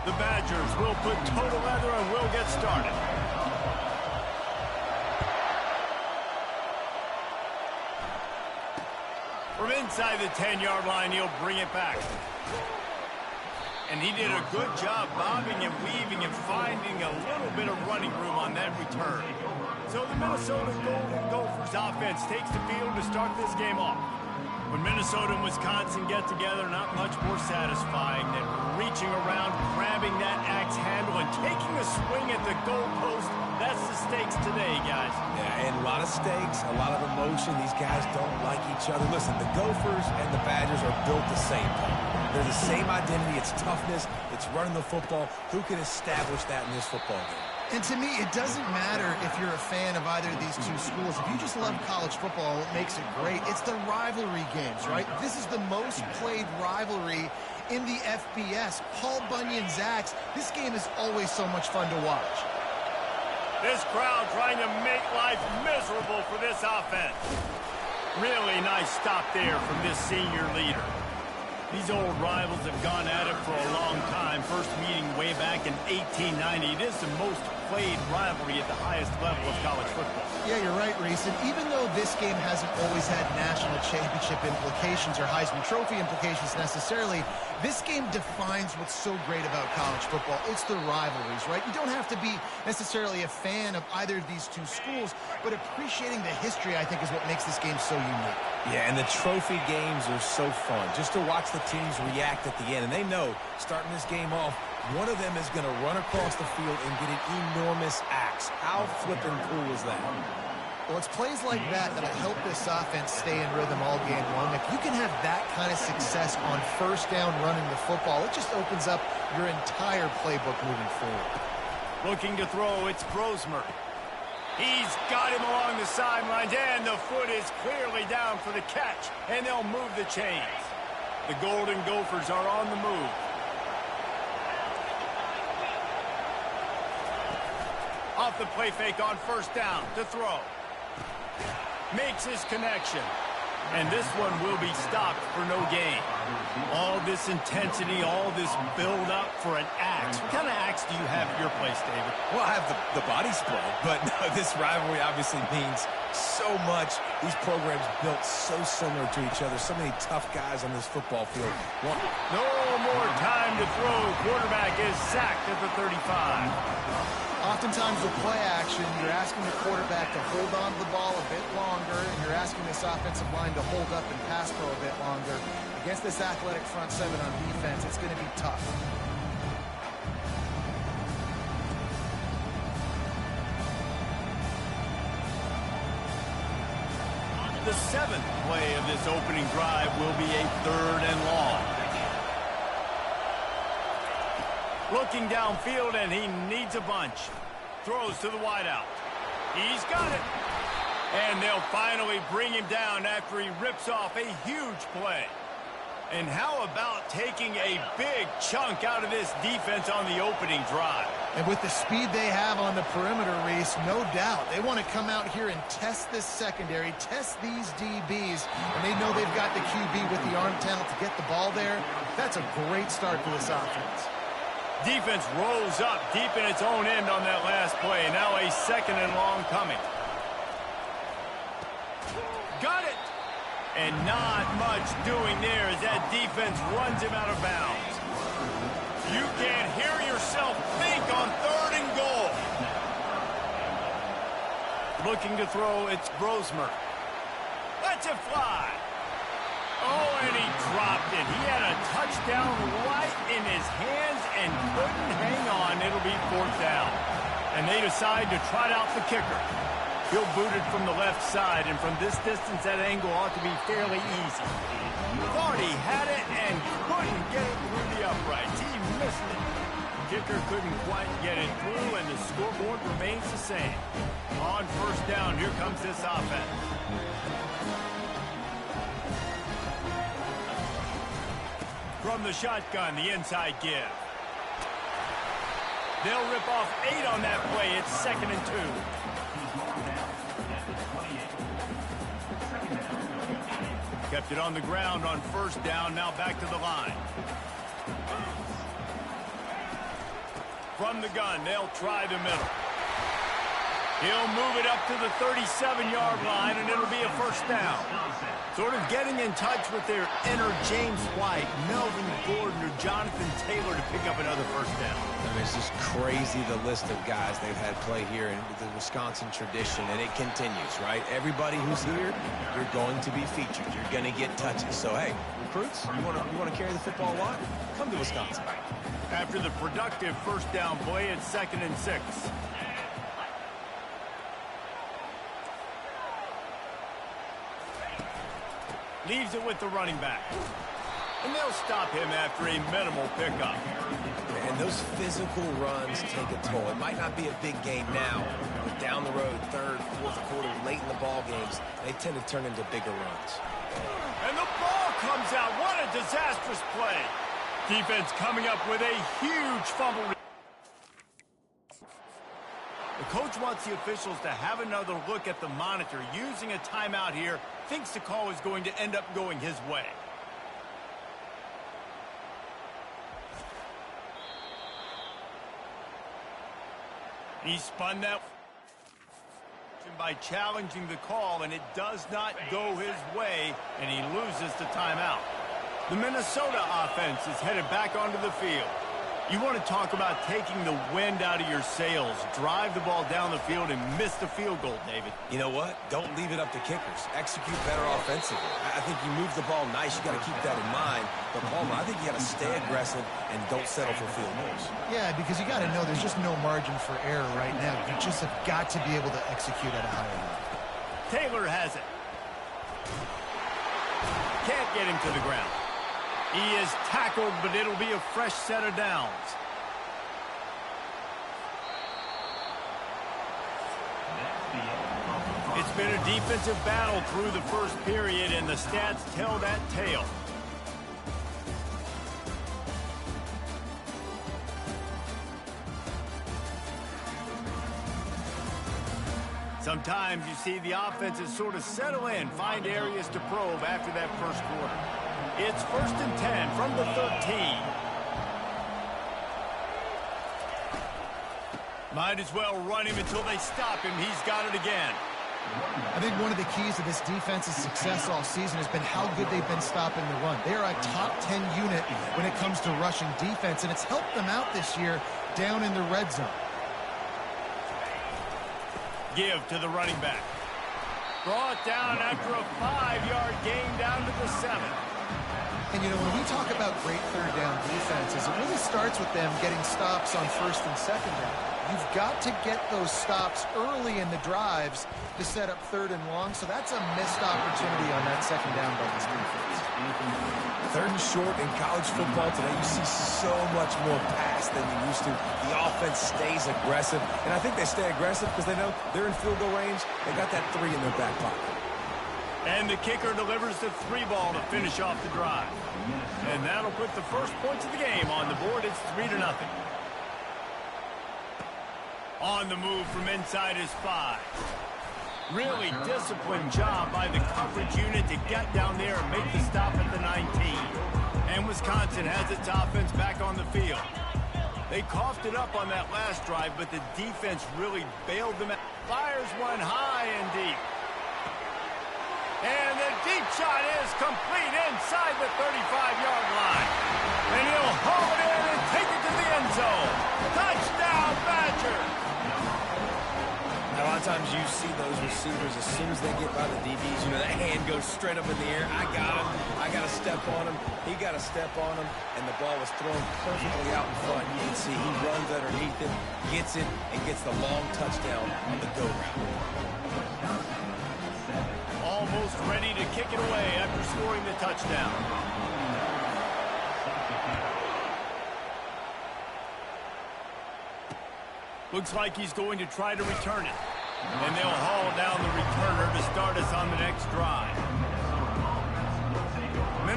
The Badgers will put total leather and will get started. From inside the 10-yard line, he'll bring it back. And he did a good job bobbing and weaving and finding a little bit of running room on that return. So the Minnesota Golden Gophers offense takes the field to start this game off. When Minnesota and Wisconsin get together, not much more satisfying than reaching around, grabbing that axe handle, and taking a swing at the goalpost. That's the stakes today, guys. Yeah, and a lot of stakes, a lot of emotion. These guys don't like each other. Listen, the Gophers and the Badgers are built the same. They're the same identity. It's toughness. It's running the football. Who can establish that in this football game? And to me, it doesn't matter if you're a fan of either of these two schools. If you just love college football, what makes it great, it's the rivalry games, right? This is the most played rivalry in the FBS. Paul Bunyan's Zags, this game is always so much fun to watch. This crowd trying to make life miserable for this offense. Really nice stop there from this senior leader. These old rivals have gone at it for a long time. First meeting way back in 1890. It is the most played rivalry at the highest level of college football. Yeah, you're right, Reese. And even though this game hasn't always had national championship implications or Heisman Trophy implications necessarily, this game defines what's so great about college football. It's the rivalries, right? You don't have to be necessarily a fan of either of these two schools, but appreciating the history, I think, is what makes this game so unique. Yeah, and the trophy games are so fun. Just to watch the teams react at the end. And they know, starting this game off, one of them is going to run across the field and get an enormous axe. How flippin' cool is that? Well, it's plays like that that'll help this offense stay in rhythm all game long. If you can have that kind of success on first down running the football, it just opens up your entire playbook moving forward. Looking to throw, it's Brosmer. He's got him along the sidelines, and the foot is clearly down for the catch, and they'll move the chains. The Golden Gophers are on the move. Off the play fake on first down to throw. Makes his connection. And this one will be stopped for no gain. All this intensity, all this build-up for an axe. What kind of axe do you have at your place, David? Well, I have the body spread, but no, this rivalry obviously means so much. These programs built so similar to each other. So many tough guys on this football field. No more time to throw. Quarterback is sacked at the 35. Oftentimes with play action, you're asking the quarterback to hold on to the ball a bit longer, and you're asking this offensive line to hold up and pass pro a bit longer. Against this athletic front seven on defense, it's going to be tough. The seventh play of this opening drive will be a 3rd and long. Looking downfield, and he needs a bunch. Throws to the wideout. He's got it. And they'll finally bring him down after he rips off a huge play. And how about taking a big chunk out of this defense on the opening drive? And with the speed they have on the perimeter, Reese, no doubt, they want to come out here and test this secondary, test these DBs, and they know they've got the QB with the arm talent to get the ball there. That's a great start for this offense. Defense rolls up deep in its own end on that last play. Now a 2nd and long coming. Got it. And not much doing there as that defense runs him out of bounds. You can't hear yourself think on 3rd and goal. Looking to throw, it's Brosmer. Lets it fly. Oh, and he dropped it. He had a touchdown right in his hands and couldn't hang on. It'll be 4th down. And they decide to trot out the kicker. He'll boot it from the left side, and from this distance, that angle ought to be fairly easy. Thought he had it and couldn't get it through the uprights. He missed it. Kicker couldn't quite get it through, and the scoreboard remains the same. On first down, here comes this offense. From the shotgun, the inside give. They'll rip off 8 on that play. It's 2nd and 2. Kept it on the ground on first down. Now back to the line. From the gun, they'll try the middle. He'll move it up to the 37-yard line, and it'll be a first down. Sort of getting in touch with their inner James White, Melvin Gordon, or Jonathan Taylor to pick up another first down. I mean, it's just crazy the list of guys they've had play here in the Wisconsin tradition, and it continues, right? Everybody who's here, you're going to be featured. You're going to get touches. So, hey, recruits, you want to carry the football a lot? Come to Wisconsin. After the productive first down play, it's 2nd and 6. Leaves it with the running back. And they'll stop him after a minimal pickup. And those physical runs take a toll. It might not be a big game now, but down the road, third, fourth quarter, late in the ball games, they tend to turn into bigger runs. And the ball comes out. What a disastrous play. Defense coming up with a huge fumble. The coach wants the officials to have another look at the monitor. Using a timeout here, thinks the call is going to end up going his way. He spun that by challenging the call, and it does not go his way, and he loses the timeout. The Minnesota offense is headed back onto the field. You want to talk about taking the wind out of your sails. Drive the ball down the field and miss the field goal, David. You know what? Don't leave it up to kickers. Execute better offensively. I think you move the ball nice. You got to keep that in mind. But, Palmer, I think you got to stay aggressive and don't settle for field goals. Yeah, because you got to know there's just no margin for error right now. You just have got to be able to execute at a higher level. Taylor has it. Can't get him to the ground. He is tackled, but it'll be a fresh set of downs. It's been a defensive battle through the first period, and the stats tell that tale. Sometimes you see the offenses sort of settle in, find areas to probe after that first quarter. It's 1st and 10 from the 13. Might as well run him until they stop him. He's got it again. I think one of the keys to this defense's success all season has been how good they've been stopping the run. They are a top 10 unit when it comes to rushing defense, and it's helped them out this year down in the red zone. Give to the running back. Brought down after a 5-yard gain down to the 7. And, you know, when we talk about great third down defenses, it really starts with them getting stops on 1st and 2nd down. You've got to get those stops early in the drives to set up 3rd and long, so that's a missed opportunity on that 2nd down by this defense. 3rd and short in college football today, you see so much more pass than you used to. The offense stays aggressive, and I think they stay aggressive because they know they're in field goal range. They got that 3 in their back pocket. And the kicker delivers the 3 ball to finish off the drive. And that'll put the first points of the game on the board. It's 3-0. On the move from inside his 5. Really disciplined job by the coverage unit to get down there and make the stop at the 19. And Wisconsin has its offense back on the field. They coughed it up on that last drive, but the defense really bailed them out. Fires one high and deep. And the deep shot is complete inside the 35-yard line. And he'll haul it in and take it to the end zone. Touchdown, Badgers! A lot of times you see those receivers, as soon as they get by the DBs, you know, that hand goes straight up in the air. I got him. I got to step on him. He got to step on him. And the ball was thrown perfectly out in front. You can see he runs underneath it, gets it, and gets the long touchdown on the go route. Almost ready to kick it away after scoring the touchdown. Looks like he's going to try to return it. And they'll haul down the returner to start us on the next drive.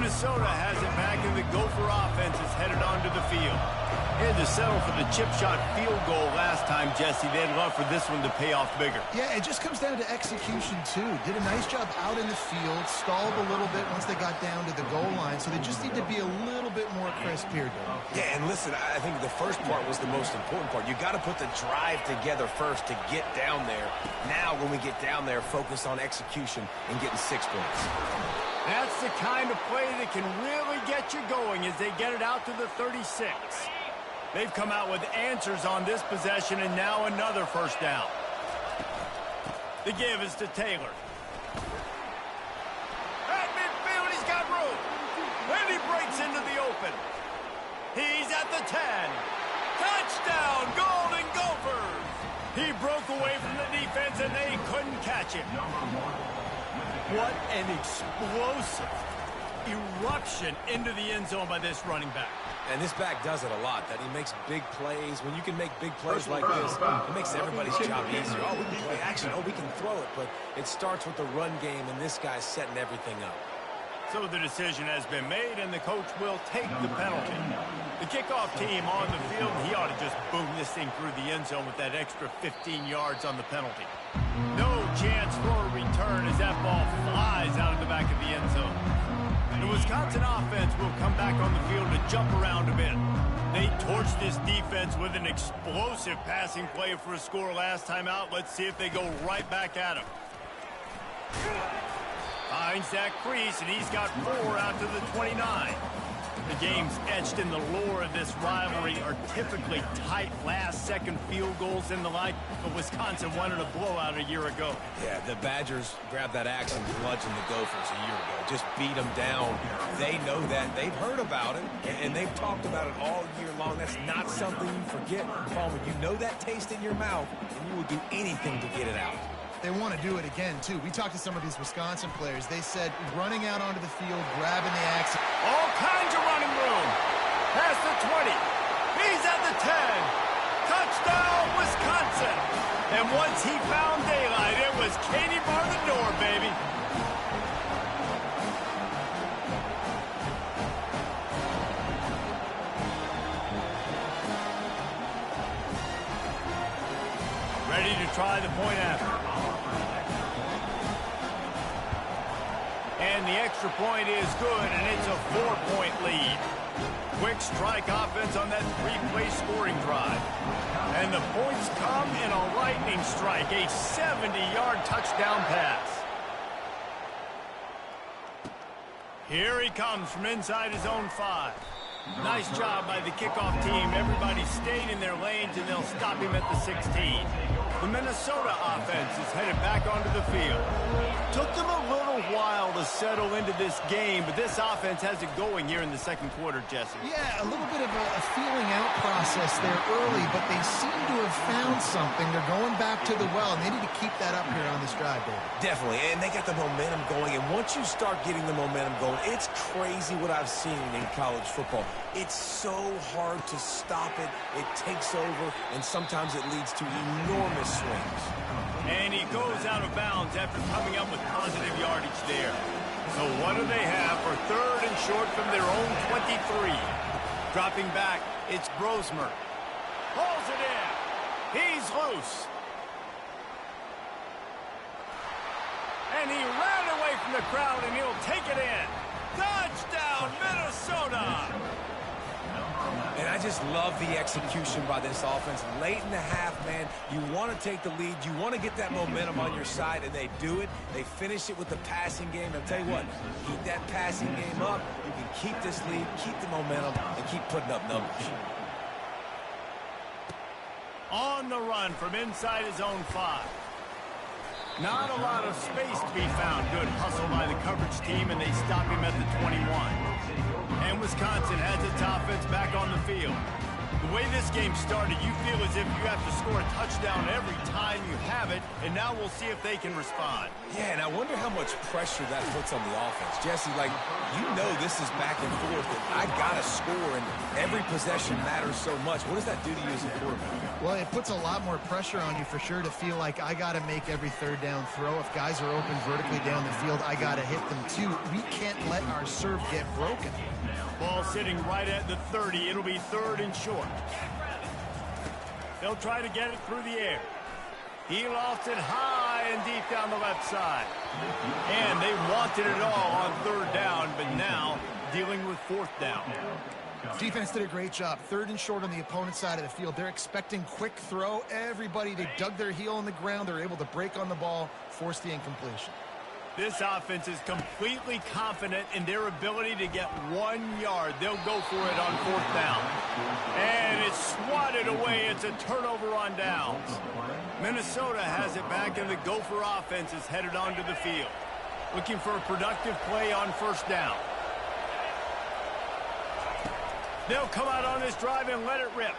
Minnesota has it back, and the Gopher offense is headed onto the field. They had to settle for the chip shot field goal last time, Jesse. They'd love for this one to pay off bigger. Yeah, it just comes down to execution, too. Did a nice job out in the field, stalled a little bit once they got down to the goal line, so they just need to be a little bit more crisp here, Dave. Yeah, and listen, I think the first part was the most important part. You got to put the drive together first to get down there. Now, when we get down there, focus on execution and getting 6 points. That's the kind of play that can really get you going as they get it out to the 36. They've come out with answers on this possession, and now another first down. The give is to Taylor. At midfield, he's got room. And he breaks into the open. He's at the 10. Touchdown, Golden Gophers! He broke away from the defense, and they couldn't catch him. What an explosive eruption into the end zone by this running back. And this back does it a lot, that he makes big plays. When you can make big plays like this, it makes everybody's job easier. Oh, we can play action. Oh, we can throw it. But it starts with the run game, and this guy's setting everything up. So the decision has been made, and the coach will take the penalty. The kickoff team on the field, he ought to just boom this thing through the end zone with that extra 15 yards on the penalty. No chance for a return as that ball flies out of the back of the end zone. The Wisconsin offense will come back on the field to jump around a bit. They torched this defense with an explosive passing play for a score last time out. Let's see if they go right back at him. Finds that crease, and he's got 4 out to the 29. The games etched in the lore of this rivalry are typically tight last-second field goals and the like, but Wisconsin wanted a blowout a year ago. Yeah, the Badgers grabbed that axe and bludgeoned the Gophers a year ago. Just beat them down. They know that. They've heard about it, and they've talked about it all year long. That's not something you forget, Palmer. You know that taste in your mouth, and you will do anything to get it out. They want to do it again, too. We talked to some of these Wisconsin players. They said running out onto the field, grabbing the axe. All kinds of running room. Past the 20. He's at the 10. Touchdown, Wisconsin. And once he found daylight, it was Katie bar the door, baby. Ready to try the point after. And the extra point is good, and it's a 4-point lead. Quick strike offense on that 3-play scoring drive. And the points come in a lightning strike, a 70-yard touchdown pass. Here he comes from inside his own 5. Nice job by the kickoff team. Everybody stayed in their lanes, and they'll stop him at the 16. The Minnesota offense is headed back onto the field. Took them a little while to settle into this game, but this offense has it going here in the second quarter, Jesse. Yeah, a little bit of a feeling out process there early, but they seem to have found something. They're going back to the well, and they need to keep that up here on this drive, David. Definitely, and they got the momentum going, and once you start getting the momentum going, it's crazy what I've seen in college football. It's so hard to stop it. It takes over, and sometimes it leads to enormous swings. And he goes out of bounds after coming up with positive yardage there. So what do they have for 3rd and short from their own 23? Dropping back, it's Brosmer. Pulls it in. He's loose. And he ran away from the crowd, and he'll take it in. Touchdown, Minnesota! And I just love the execution by this offense. Late in the half, man, you want to take the lead. You want to get that momentum on your side, and they do it. They finish it with the passing game. I'll tell you what, keep that passing game up. You can keep this lead, keep the momentum, and keep putting up numbers. On the run from inside his own 5. Not a lot of space to be found. Good hustle by the coverage team, and they stop him at the 21. And Wisconsin has its offense back on the field. The way this game started, you feel as if you have to score a touchdown every time you have it, and now we'll see if they can respond. Yeah, and I wonder how much pressure that puts on the offense. Jesse, like, you know this is back and forth, and I got to score, and every possession matters so much. What does that do to you as a quarterback? Well, it puts a lot more pressure on you for sure to feel like I got to make every third down throw. If guys are open vertically down the field, I got to hit them too. We can't let our serve get broken. Ball sitting right at the 30. It'll be 3rd and short. They'll try to get it through the air. He lofts it high and deep down the left side. And they wanted it all on 3rd down, but now dealing with 4th down. Defense did a great job. 3rd and short on the opponent's side of the field. They're expecting quick throw. Everybody, they dug their heel on the ground. They're able to break on the ball, force the incompletion. This offense is completely confident in their ability to get 1 yard. They'll go for it on 4th down. And it's swatted away. It's a turnover on downs. Minnesota has it back, and the Gopher offense is headed onto the field, looking for a productive play on 1st down. They'll come out on this drive and let it rip.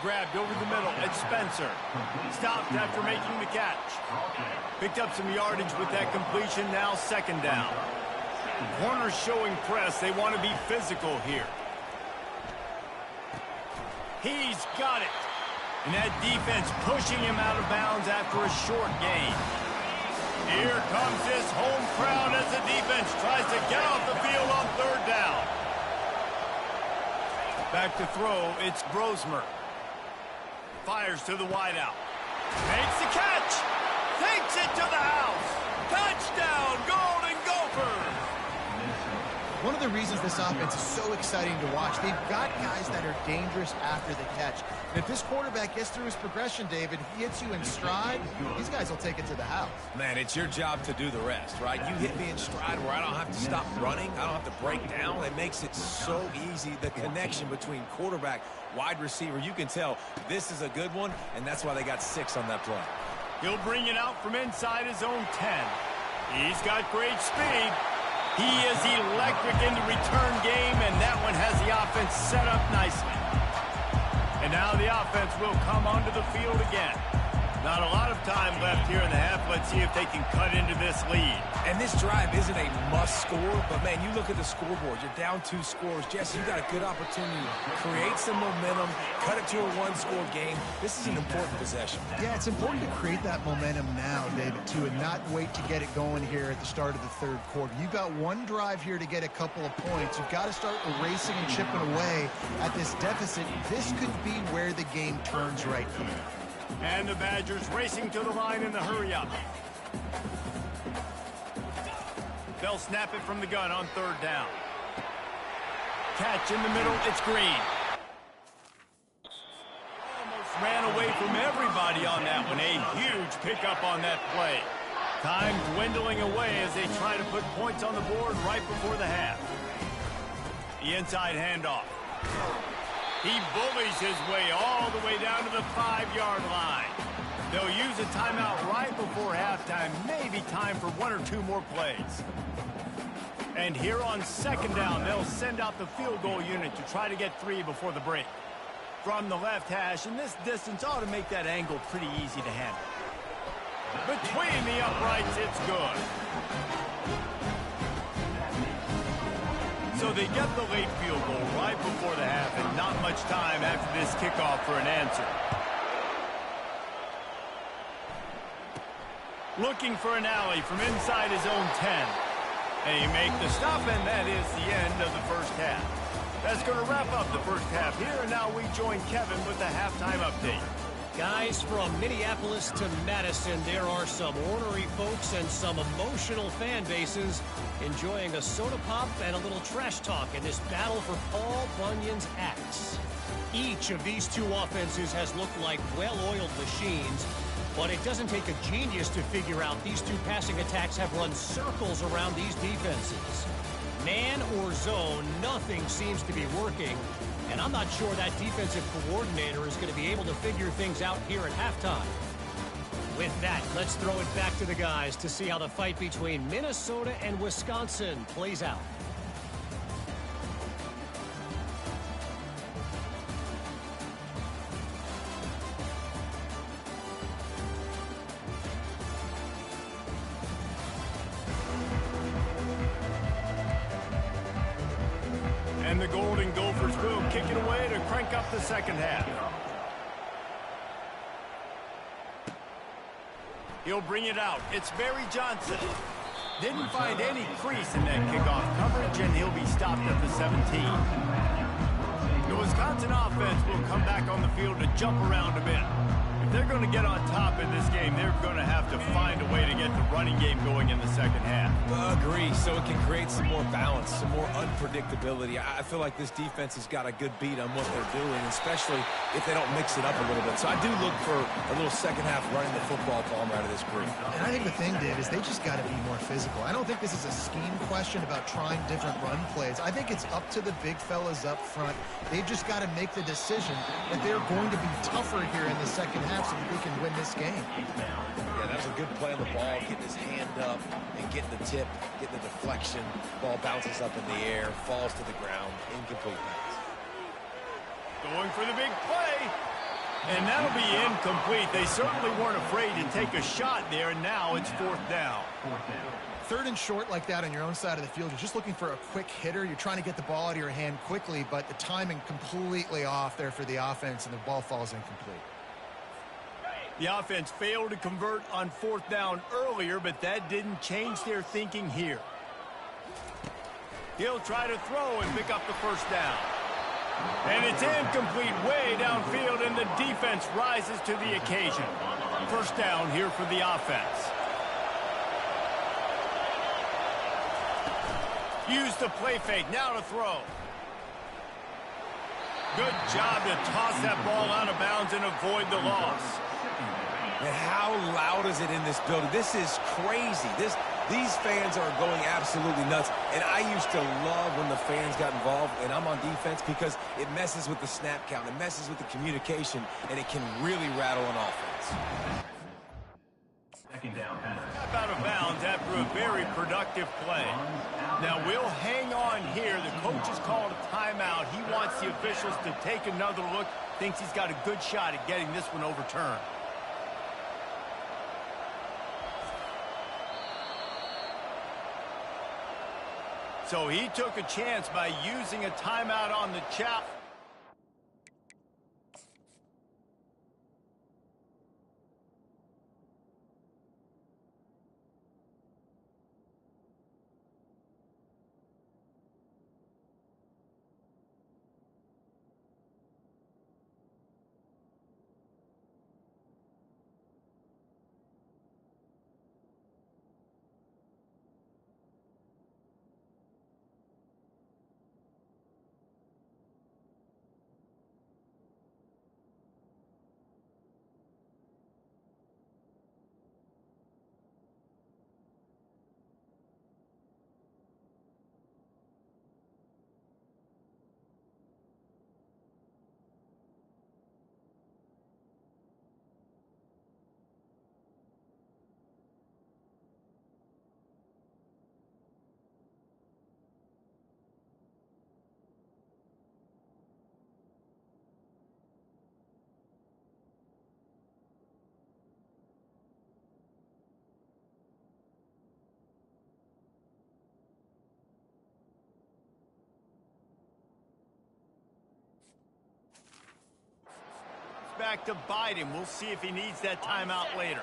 Grabbed over the middle. It's Spencer. Stopped after making the catch. Picked up some yardage with that completion. Now 2nd down. Corners showing press. They want to be physical here. He's got it. And that defense pushing him out of bounds after a short gain. Here comes this home crowd as the defense tries to get off the field on 3rd down. Back to throw. It's Brosmer. Fires to the wideout. Makes the catch. Takes it to the house. Touchdown, Golden Gophers. One of the reasons this offense is so exciting to watch, they've got guys that are dangerous after the catch. And if this quarterback gets through his progression, David, he hits you in stride, these guys will take it to the house. Man, it's your job to do the rest, right? You hit me in stride where I don't have to stop running. I don't have to break down. It makes it so easy. The connection between quarterback, wide receiver, you can tell this is a good one, and that's why they got 6 on that play. He'll bring it out from inside his own 10. He's got great speed. He is electric in the return game, and that one has the offense set up nicely. And now the offense will come onto the field again. Not a lot of time left here in the half. Let's see if they can cut into this lead. And this drive isn't a must score, but, man, you look at the scoreboard. You're down 2 scores. Jesse, you got a good opportunity to create some momentum, cut it to a 1-score game. This is an important possession. Yeah, it's important to create that momentum now, David, too, and not wait to get it going here at the start of the 3rd quarter. You've got 1 drive here to get a couple of points. You've got to start erasing and chipping away at this deficit. This could be where the game turns right here. And the Badgers racing to the line in the hurry-up. They'll snap it from the gun on 3rd down. Catch in the middle. It's Green. Almost ran away from everybody on that one. A huge pickup on that play. Time dwindling away as they try to put points on the board right before the half. The inside handoff. He bullies his way all the way down to the 5-yard line. They'll use a timeout right before halftime. Maybe time for 1 or 2 more plays. And here on 2nd down, they'll send out the field goal unit to try to get 3 before the break. From the left hash, and this distance ought to make that angle pretty easy to handle. Between the uprights, it's good. So they get the late field goal right before the half, and not much time after this kickoff for an answer. Looking for an alley from inside his own 10. And he make the stop, and that is the end of the first half. That's going to wrap up the first half here, and now we join Kevin with the halftime update. Guys, from Minneapolis to Madison, there are some ornery folks and some emotional fan bases enjoying a soda pop and a little trash talk in this battle for Paul Bunyan's axe. Each of these 2 offenses has looked like well-oiled machines, but it doesn't take a genius to figure out these 2 passing attacks have run circles around these defenses. Man or zone, nothing seems to be working. And I'm not sure that defensive coordinator is going to be able to figure things out here at halftime. With that, let's throw it back to the guys to see how the fight between Minnesota and Wisconsin plays out. And the Golden Gophers will kick it away to crank up the second half. He'll bring it out. It's Barry Johnson. Didn't find any crease in that kickoff coverage, and he'll be stopped at the 17. The Wisconsin offense will come back on the field to jump around a bit. If they're going to get on top in this game, they're going to have to find a way to get the running game going in the second half. Agree, so it can create some more balance, some more unpredictability. I feel like this defense has got a good beat on what they're doing, especially if they don't mix it up a little bit. So I do look for a little second half running the football ball out of this group. And I think the thing, Dave, is they just got to be more physical. I don't think this is a scheme question about trying different run plays. I think it's up to the big fellas up front. They've just got to make the decision that they're going to be tougher here in the second half so that they can win this game. Yeah, that was a good play on the ball, getting his hand up and getting the tip, getting the deflection. Ball bounces up in the air, falls to the ground, incomplete pass. Going for the big play. And that'll be incomplete. They certainly weren't afraid to take a shot there, and now it's fourth down. Third and short like that on your own side of the field, you're just looking for a quick hitter. You're trying to get the ball out of your hand quickly, but the timing completely off there for the offense, and the ball falls incomplete. The offense failed to convert on fourth down earlier, but that didn't change their thinking here. He'll try to throw and pick up the first down. And it's incomplete way downfield, and the defense rises to the occasion. First down here for the offense. Use the play fake, now to throw. Good job to toss that ball out of bounds and avoid the loss. And how loud is it in this building? This is crazy. These fans are going absolutely nuts. And I used to love when the fans got involved, and I'm on defense, because it messes with the snap count, it messes with the communication, and it can really rattle an offense. Second down pass. Got out of bounds after a very productive play. Now we'll hang on here. The coach has called a timeout. He wants the officials to take another look. Thinks he's got a good shot at getting this one overturned. So he took a chance by using a timeout on the chop. Back to Biden. We'll see if he needs that timeout later.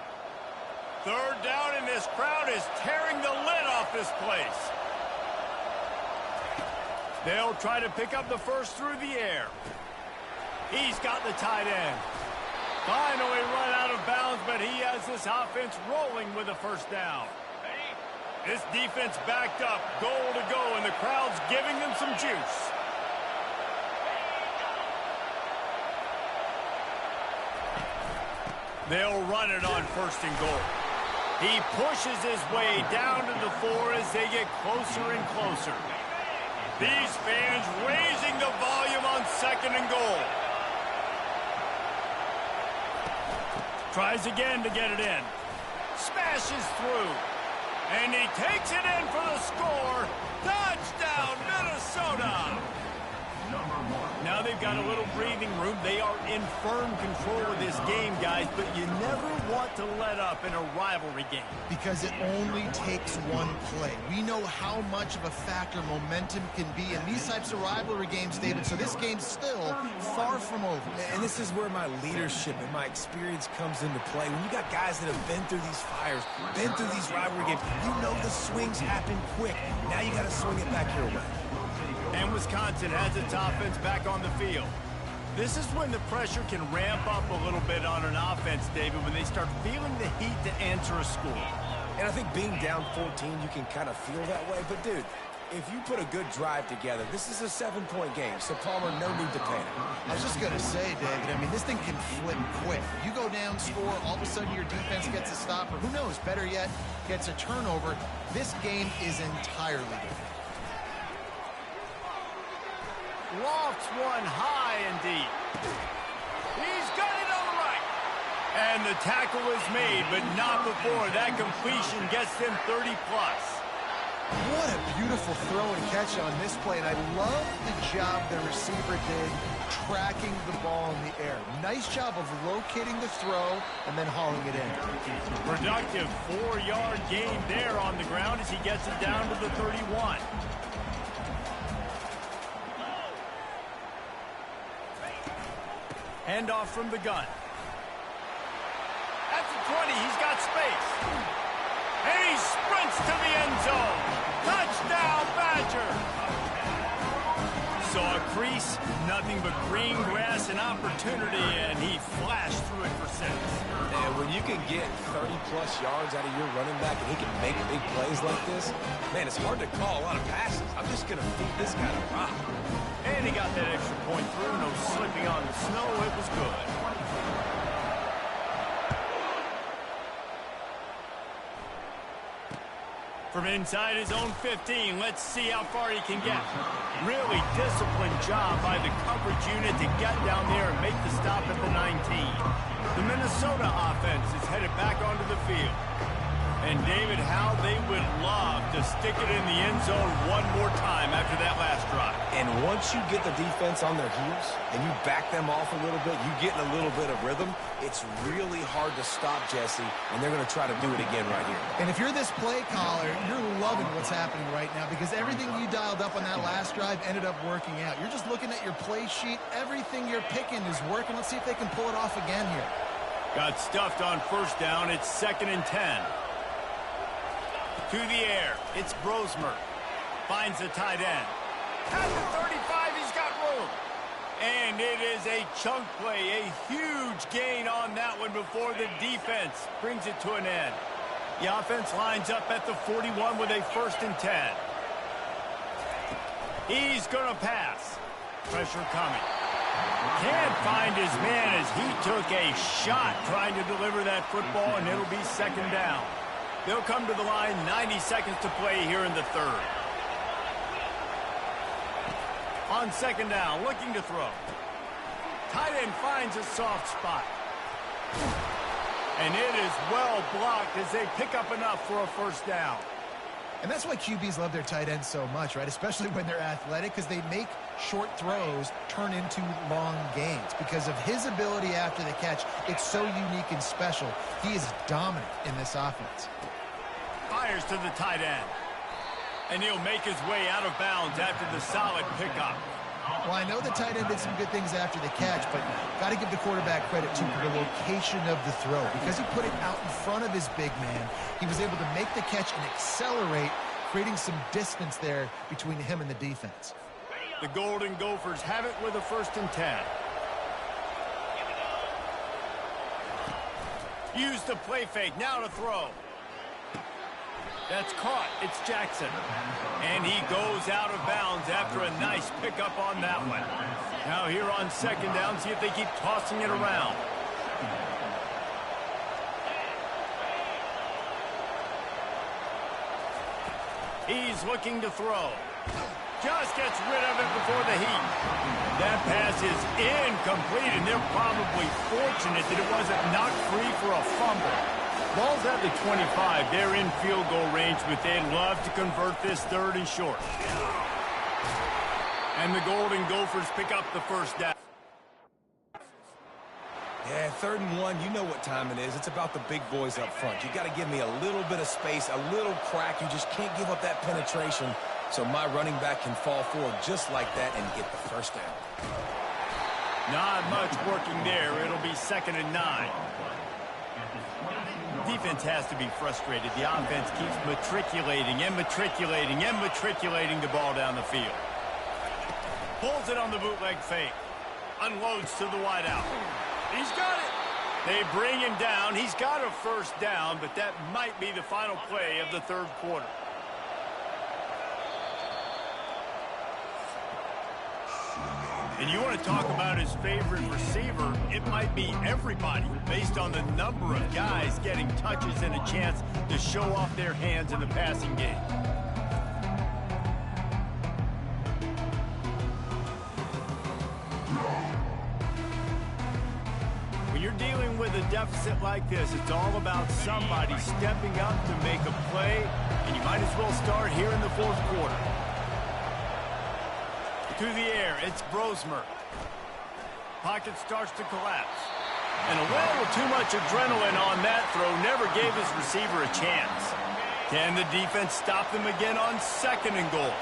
Third down, and this crowd is tearing the lid off this place. They'll try to pick up the first through the air. He's got the tight end. Finally run out of bounds, but he has this offense rolling with a first down. This defense backed up, goal to go, and the crowd's giving them some juice. They'll run it on first and goal. He pushes his way down to the 4 as they get closer and closer. These fans raising the volume on second and goal. Tries again to get it in. Smashes through. And he takes it in for the score. Touchdown, Minnesota! Now they've got a little breathing room. They are in firm control of this game, guys, but you never want to let up in a rivalry game. Because it only takes one play. We know how much of a factor momentum can be in these types of rivalry games, David, so this game's still far from over. And this is where my leadership and my experience comes into play. When you got guys that have been through these fires, been through these rivalry games, you know the swings happen quick. Now you got to swing it back your way. And Wisconsin has its offense back on the field. This is when the pressure can ramp up a little bit on an offense, David, when they start feeling the heat to answer a score. And I think being down 14, you can kind of feel that way. But, dude, if you put a good drive together, this is a 7-point game. So, Palmer, no need to panic. I was just going to say, David, I mean, this thing can flip quick. You go down, score, all of a sudden your defense gets a stop, or who knows, better yet, gets a turnover. This game is entirely different. Lofts one high and deep. He's got it on the right. And the tackle is made, but not before that completion gets them 30-plus. What a beautiful throw and catch on this play, and I love the job the receiver did tracking the ball in the air. Nice job of locating the throw and then hauling it in. Productive 4-yard gain there on the ground as he gets it down to the 31. Handoff from the gun. At the 20, he's got space. And he sprints to the end zone. Touchdown, Badger. Saw a crease, nothing but green grass and opportunity, and he flashed through it for 6. And when you can get 30-plus yards out of your running back and he can make big plays like this, man, it's hard to call a lot of passes. I'm just going to feed this guy the rock. And he got that extra point through. No slipping on the snow. It was good. From inside his own 15, let's see how far he can get. Really disciplined job by the coverage unit to get down there and make the stop at the 19. The Minnesota offense is headed back onto the field. And, David, how they would love to stick it in the end zone one more time after that last drive. And once you get the defense on their heels and you back them off a little bit, you get in a little bit of rhythm, it's really hard to stop Jesse, and they're going to try to do it again right here. And if you're this play caller, you're loving what's happening right now because everything you dialed up on that last drive ended up working out. You're just looking at your play sheet. Everything you're picking is working. Let's see if they can pull it off again here. Got stuffed on first down. It's 2nd and 10. To the air, it's Brosmer. Finds the tight end. At the 35, he's got room. And it is a chunk play, a huge gain on that one before the defense brings it to an end. The offense lines up at the 41 with a 1st and 10. He's going to pass. Pressure coming. Can't find his man as he took a shot trying to deliver that football, and it'll be 2nd down. They'll come to the line, 90 seconds to play here in the 3rd. On 2nd down, looking to throw. Tight end finds a soft spot. And it is well blocked as they pick up enough for a 1st down. And that's why QBs love their tight ends so much, right? Especially when they're athletic, because they make short throws turn into long gains. Because of his ability after the catch, it's so unique and special. He is dominant in this offense. Fires to the tight end. And he'll make his way out of bounds after the solid pickup. Well, I know the tight end did some good things after the catch, but got to give the quarterback credit, too, for the location of the throw. Because he put it out in front of his big man, he was able to make the catch and accelerate, creating some distance there between him and the defense. The Golden Gophers have it with a 1st and 10. Use the play fake, now to throw. That's caught. It's Jackson. And he goes out of bounds after a nice pickup on that one. Now here on 2nd down, see if they keep tossing it around. He's looking to throw. Just gets rid of it before the heat. That pass is incomplete, and they're probably fortunate that it wasn't knocked free for a fumble. Ball's at the 25. They're in field goal range, but they'd love to convert this 3rd and short. And the Golden Gophers pick up the 1st down. Yeah, 3rd and 1, you know what time it is. It's about the big boys up front. You got to give me a little bit of space, a little crack. You just can't give up that penetration so my running back can fall forward just like that and get the first down. Not much working there. It'll be 2nd and 9. Defense has to be frustrated. The offense keeps matriculating and matriculating and matriculating the ball down the field. Pulls it on the bootleg fake. Unloads to the wideout. He's got it. They bring him down. He's got a first down, but that might be the final play of the 3rd quarter. And you want to talk about his favorite receiver, it might be everybody based on the number of guys getting touches and a chance to show off their hands in the passing game. When you're dealing with a deficit like this, it's all about somebody stepping up to make a play, and you might as well start here in the 4th quarter. To the air, it's Brosmer. Pocket starts to collapse. And a little too much adrenaline on that throw never gave his receiver a chance. Can the defense stop them again on 2nd and goal?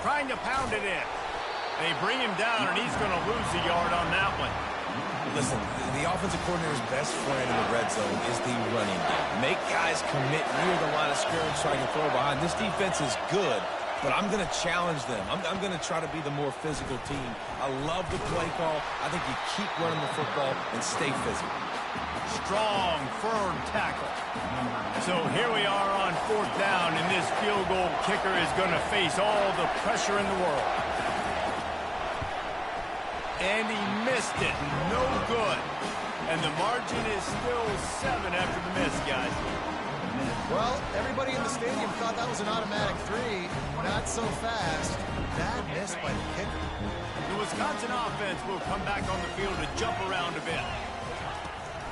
Trying to pound it in. They bring him down, and he's going to lose a yard on that one. Listen, the offensive coordinator's best friend in the red zone is the running game. Make guys commit near the line of scrimmage so I can throw behind. This defense is good, but I'm going to challenge them. I'm going to try to be the more physical team. I love the play call. I think you keep running the football and stay physical. Strong, firm tackle. So here we are on 4th down, and this field goal kicker is going to face all the pressure in the world. And he missed it. No good. And the margin is still 7 after the miss, guys. Well, everybody in the stadium thought that was an automatic 3. Not so fast. Bad miss by the kicker. The Wisconsin offense will come back on the field to jump around a bit.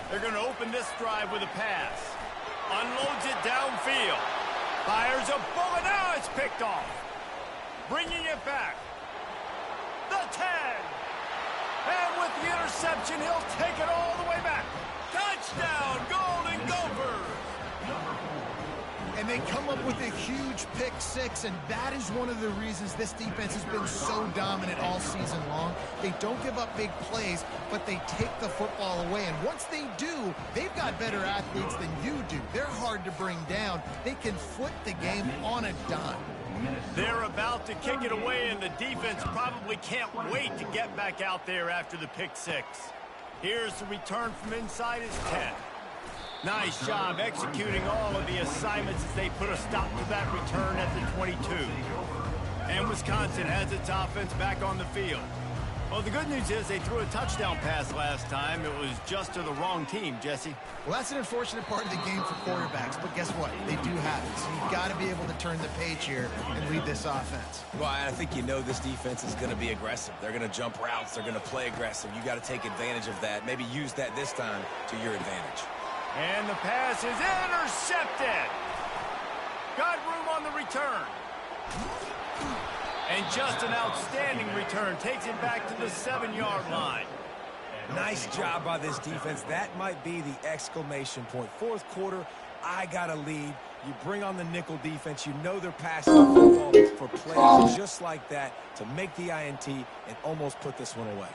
They're going to open this drive with a pass. Unloads it downfield. Fires a bullet. Now it's picked off. Bringing it back. The 10. And with the interception, he'll take it all the way back. Touchdown, Golden Gophers! And they come up with a huge pick 6, and that is one of the reasons this defense has been so dominant all season long. They don't give up big plays, but they take the football away. And once they do, they've got better athletes than you do. They're hard to bring down. They can flip the game on a dime. They're about to kick it away, and the defense probably can't wait to get back out there after the pick 6. Here's the return from inside his 10. Nice job executing all of the assignments as they put a stop to that return at the 22. And Wisconsin has its offense back on the field. Well, the good news is they threw a touchdown pass last time. It was just to the wrong team, Jesse. Well, that's an unfortunate part of the game for quarterbacks, but guess what? They do have it, so you've got to be able to turn the page here and lead this offense. Well, I think you know this defense is going to be aggressive. They're going to jump routes. They're going to play aggressive. You got to take advantage of that. Maybe use that this time to your advantage. And the pass is intercepted. Got room on the return. And just an outstanding return. Takes it back to the 7-yard line. Nice job by this defense. That might be the exclamation point. 4th quarter, I got a lead. You bring on the nickel defense. You know they're passing the football for plays just like that to make the INT and almost put this one away.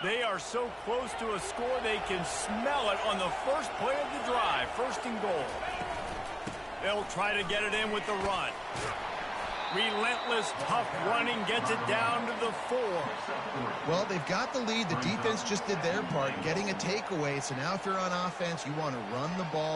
They are so close to a score they can smell it on the first play of the drive. 1st and goal. They'll try to get it in with the run. Relentless, tough running gets it down to the 4. Well, they've got the lead. The defense just did their part, getting a takeaway. So now if you're on offense, you want to run the ball.